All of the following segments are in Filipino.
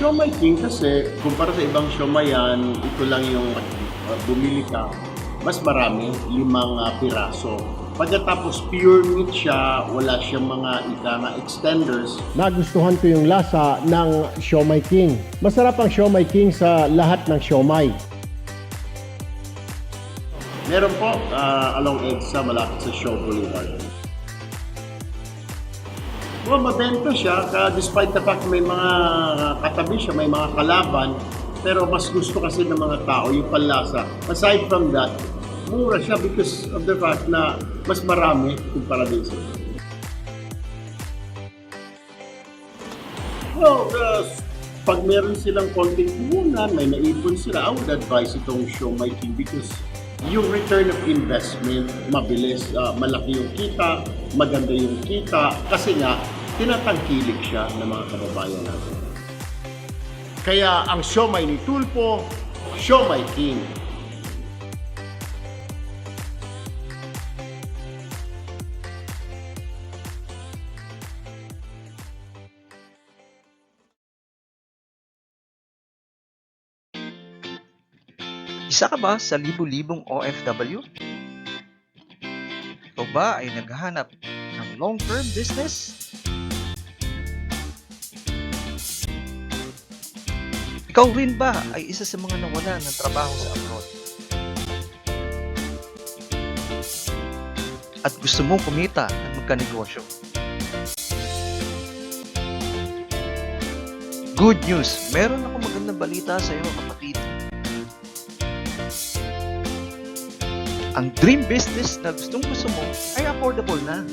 Siomai King kasi, kumpara sa ibang siomayan, ito lang yung bumili ka, mas marami, 5 piraso. Pagkatapos pure meat siya, wala siyang mga extenders. Nagustuhan ko yung lasa ng Siomai King. Masarap ang Siomai King sa lahat ng siomai. Meron po along EDSA, malapit sa Shaw Boulevard. Well, mabenta siya, despite the fact may mga katabi siya, may mga kalaban, pero mas gusto kasi ng mga tao yung panlasa. Aside from that, mura siya because of the fact na mas marami kumpara din sa. Well, pag meron silang konting puhunan, may naipon sila, I would advise itong Siomai King because yung return of investment, mabilis, malaki yung kita, maganda yung kita, kasi nga, tinatangkilik siya ng mga kababayan natin. Kaya ang siomai ni Tulpo, Siomai King. Isa ka ba sa libu-libong OFW? Ikaw ba ay naghahanap ng long-term business? Ikaw rin ba ay isa sa mga nawala ng trabaho sa abroad? At gusto mong kumita at magkanegosyo? Good news! Meron akong magandang balita sa iyo, kapatid. Ang dream business na gusto mo ay affordable na.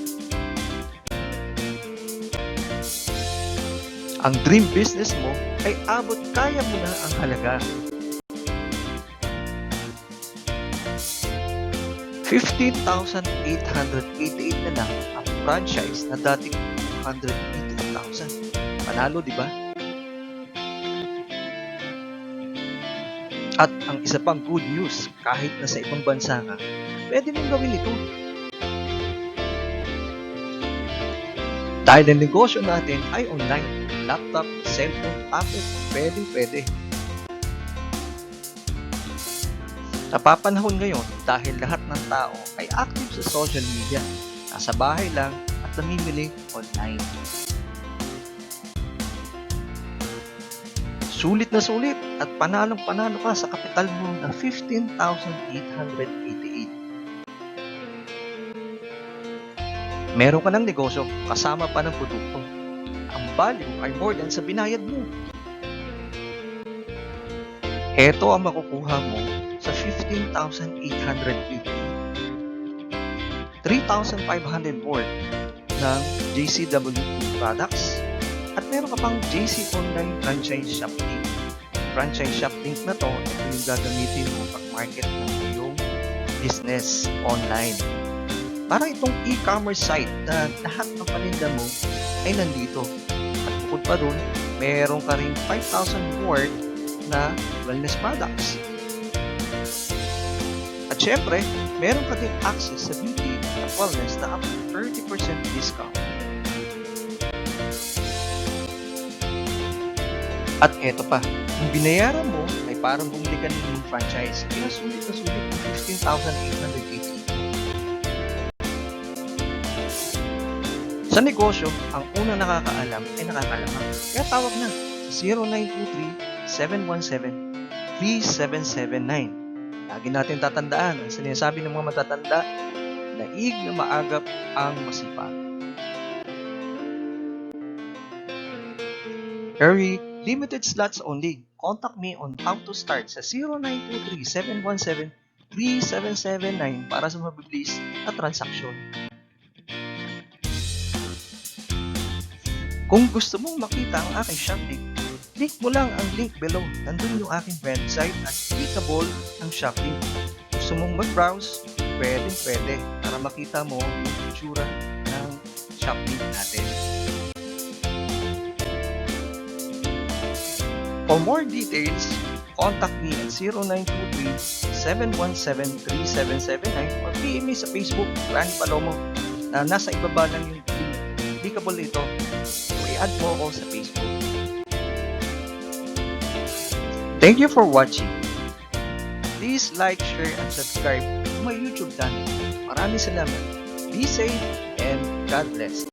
Ang dream business mo ay abot kaya mo na ang halaga. 15,888 na lang ang franchise na dating 280,000. Panalo, di ba? At ang isa pang good news, kahit nasa ibang bansa ka, pwede mong gawin ito. Dahil ang negosyo natin ay online, laptop, cellphone, tablet, pwede. Napapanahon ngayon dahil lahat ng tao ay active sa social media, nasa bahay lang at namimili online. Sulit na sulit at panalong-panalo ka sa kapital mo na 15,888. Meron ka ng negosyo kasama pa ng produkto. Ang value ay more than sa binayad mo. Ito ang makukuha mo sa 15,888. 3,500 worth ng JCW products. At meron ka pang JC Online Franchise Shop Link. Franchise Shop Link na to, ito yung gagamitin mo pag-market ng iyong business online. Parang itong e-commerce site na lahat ng paninda mo ay nandito. At bukod pa dun, meron ka rin 5,000 worth na wellness products. At syempre, meron ka din access sa beauty at wellness na up to 30% discount. At eto pa, yung binayaran mo ay parang bumili ka ng franchise. Kaya sulit na sulit ng 15,888. Sa negosyo, ang unang nakakaalam ay nakakalaman. Kaya tawag na sa 0923-717-3779. Lagi natin tatandaan ang sinasabi ng mga matatanda, daig na maagap ang masipag. Hurry! Limited slots only. Contact me on how to start sa 0923-717-3779 para sa mabilis na transaksyon. Kung gusto mong makita ang aking shop link, click mo lang ang link below. Nandun yung aking website at clickable ang shop link. Gusto mong mag-browse? Pwede para makita mo yung itsura ng shop link natin. For more details, contact me at 0923-717-3779 or PM me sa Facebook, Rani Palomo, na nasa ibaba lang yung link. Clickable ito. So, i-add mo ako sa Facebook. Thank you for watching. Please like, share, and subscribe to my YouTube channel. Maraming salamat. Be safe and God bless.